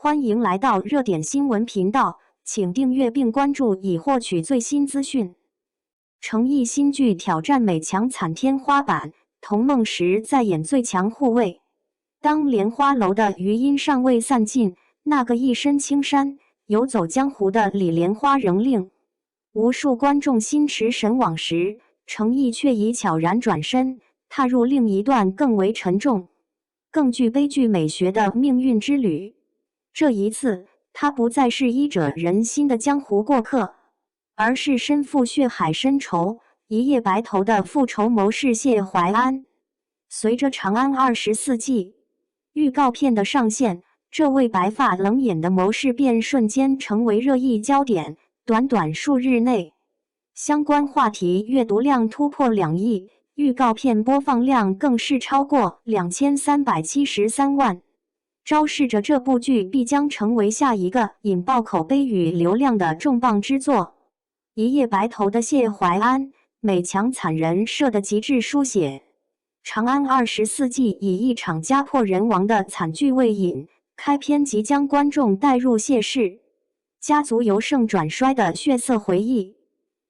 欢迎来到热点新闻频道，请订阅并关注以获取最新资讯。诚意新剧挑战美强惨天花板，童梦石再演最强护卫。当莲花楼的余音尚未散尽，那个一身青衫、游走江湖的李莲花仍令无数观众心驰神往时，诚意却已悄然转身，踏入另一段更为沉重、更具悲剧美学的命运之旅。这一次，他不再是医者仁心的江湖过客，而是身负血海深仇、一夜白头的复仇谋士谢怀安。随着《长安24记》预告片的上线，这位白发冷眼的谋士便瞬间成为热议焦点。短短数日内，相关话题阅读量突破2亿，预告片播放量更是超过2373万，昭示着这部剧必将成为下一个引爆口碑与流量的重磅之作。一夜白头的谢怀安，美强惨人设的极致书写。长安24记以一场家破人亡的惨剧为引，开篇即将观众带入谢氏家族由盛转衰的血色回忆。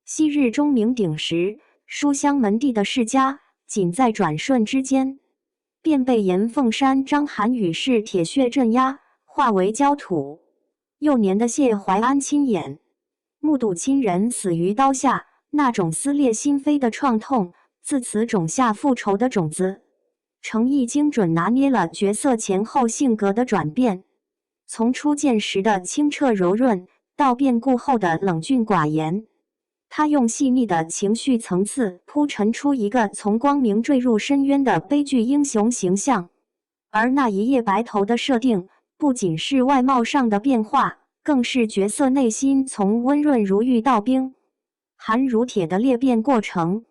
昔日钟鸣鼎食、书香门第的世家，仅在转瞬之间，便被严凤山、章邯羽氏铁血镇压，化为焦土。幼年的谢怀安亲眼目睹亲人死于刀下，那种撕裂心扉的创痛，自此种下复仇的种子。诚意精准拿捏了角色前后性格的转变，从初见时的清澈柔润，到变故后的冷峻寡言。他用细腻的情绪层次铺陈出一个从光明坠入深渊的悲剧英雄形象。而那一夜白头的设定，不仅是外貌上的变化，更是角色内心从温润如玉到冰寒如铁的裂变过程。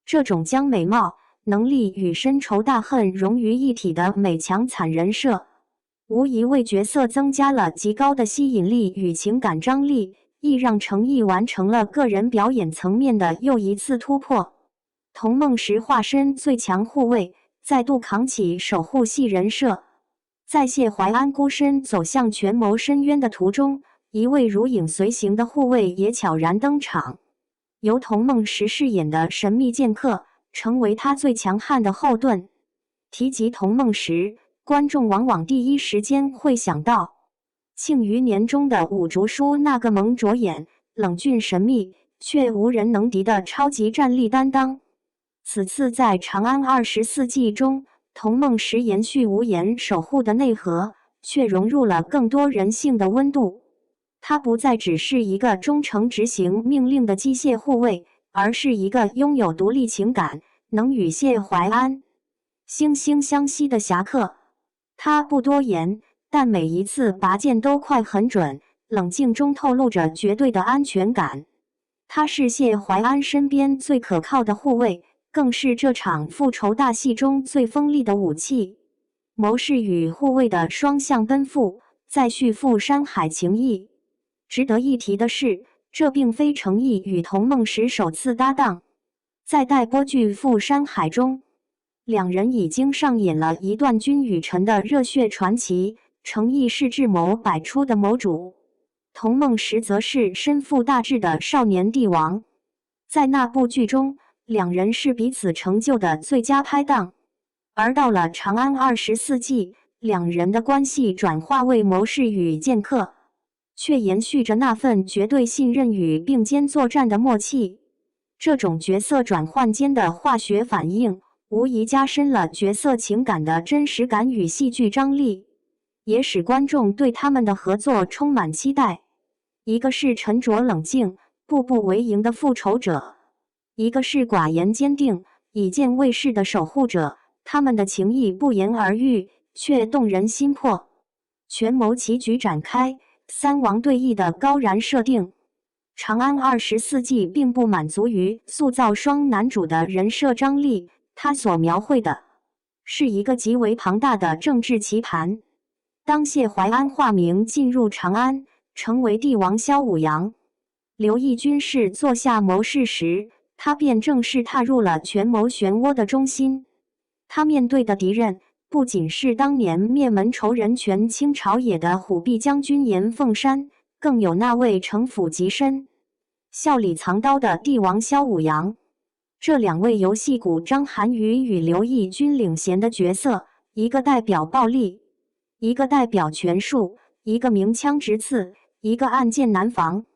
这种将美貌、能力与深仇大恨融于一体的美强惨人设，无疑为角色增加了极高的吸引力与情感张力，亦让诚意完成了个人表演层面的又一次突破。童梦石化身最强护卫，再度扛起守护系人设。在谢怀安孤身走向权谋深渊的途中，一位如影随形的护卫也悄然登场。由童梦石饰演的神秘剑客，成为他最强悍的后盾。提及童梦石，观众往往第一时间会想到《庆余年》中的五竹叔那个蒙着眼、冷峻神秘却无人能敌的超级战力担当。此次在《长安24记》中，童梦石延续无言守护的内核，却融入了更多人性的温度。他不再只是一个忠诚执行命令的机械护卫，而是一个拥有独立情感、能与谢怀安惺惺相惜的侠客。他不多言，但每一次拔剑都快很准，冷静中透露着绝对的安全感。他是谢怀安身边最可靠的护卫，更是这场复仇大戏中最锋利的武器。谋士与护卫的双向奔赴，再续赴山海情谊。值得一提的是，这并非诚意与童梦石首次搭档。在待播剧《赴山海》中，两人已经上演了一段君与臣的热血传奇。诚意是智谋百出的谋主，童梦石则是身负大志的少年帝王。在那部剧中，两人是彼此成就的最佳拍档。而到了《长安24记》，两人的关系转化为谋士与剑客，却延续着那份绝对信任与并肩作战的默契。这种角色转换间的化学反应，无疑加深了角色情感的真实感与戏剧张力，也使观众对他们的合作充满期待。一个是沉着冷静、步步为营的复仇者，一个是寡言坚定、以剑卫士的守护者。他们的情谊不言而喻，却动人心魄。权谋棋局展开，三王对弈的高燃设定。长安24记并不满足于塑造双男主的人设张力，他所描绘的是一个极为庞大的政治棋盘。当谢怀安化名进入长安，成为帝王萧武阳、刘义军士坐下谋士时，他便正式踏入了权谋漩涡的中心。他面对的敌人不仅是当年灭门仇人权倾朝野的虎臂将军严凤山，更有那位城府极深、笑里藏刀的帝王萧武阳。这2位游戏股张涵予与刘义军领衔的角色，一个代表暴力，一个代表权术，一个明枪直刺，一个暗箭难防。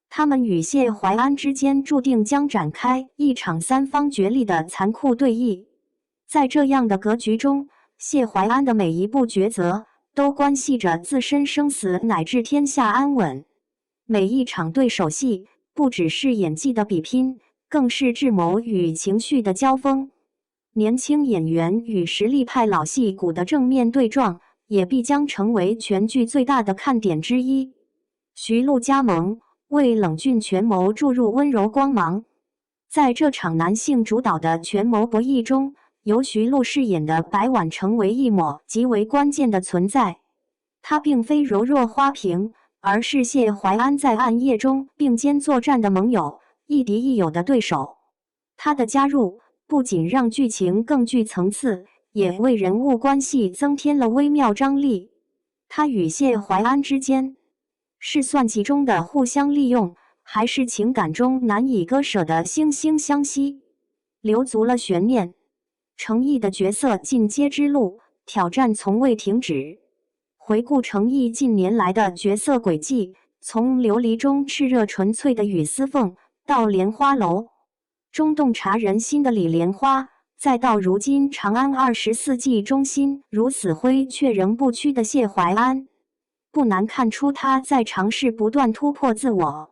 他们与谢怀安之间注定将展开一场3方角力的残酷对弈。在这样的格局中，谢怀安的每一步抉择都关系着自身生死乃至天下安稳。每一场对手戏不只是演技的比拼，更是智谋与情绪的交锋。年轻演员与实力派老戏骨的正面对撞，也必将成为全剧最大的看点之一。徐璐加盟，为冷峻权谋注入温柔光芒。在这场男性主导的权谋博弈中，由徐璐饰演的白婉成为一抹极为关键的存在。她并非柔弱花瓶，而是谢怀安在暗夜中并肩作战的盟友，亦敌亦友的对手。她的加入不仅让剧情更具层次，也为人物关系增添了微妙张力。她与谢怀安之间，是算计中的互相利用，还是情感中难以割舍的惺惺相惜，留足了悬念。程毅的角色进阶之路，挑战从未停止。回顾程毅近年来的角色轨迹，从琉璃中炽热纯粹的雨丝凤，到莲花楼中洞察人心的李莲花，再到如今长安24计中心如死灰却仍不屈的谢怀安，不难看出他在尝试不断突破自我。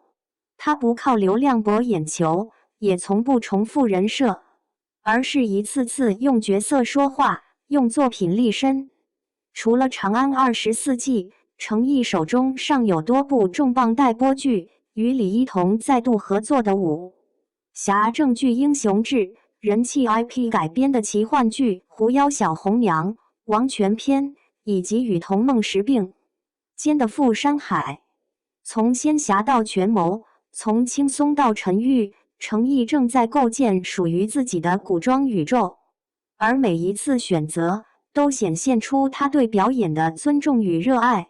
他不靠流量博眼球，也从不重复人设，而是一次次用角色说话，用作品立身。除了长安24计，程毅手中尚有多部重磅待播剧，与李一桐再度合作的武侠正剧《英雄志》，人气 IP 改编的奇幻剧《狐妖小红娘》、王权篇，以及与童梦石并肩的《富山海》。从仙侠到权谋，从轻松到沉郁，程毅正在构建属于自己的古装宇宙，而每一次选择都显现出他对表演的尊重与热爱。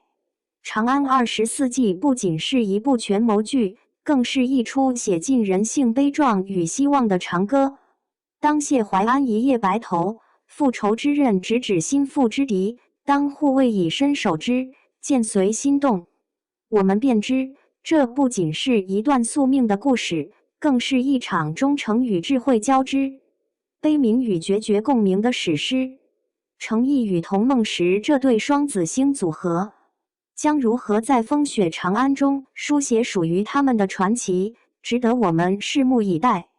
长安24计不仅是一部权谋剧，更是一出写尽人性悲壮与希望的长歌。当谢怀安一夜白头，复仇之刃直指心腹之敌，当护卫以身守之，剑随心动，我们便知，这不仅是一段宿命的故事，更是一场忠诚与智慧交织、悲悯与决绝共鸣的史诗。程毅与童梦石这对双子星组合，将如何在风雪长安中书写属于他们的传奇，值得我们拭目以待。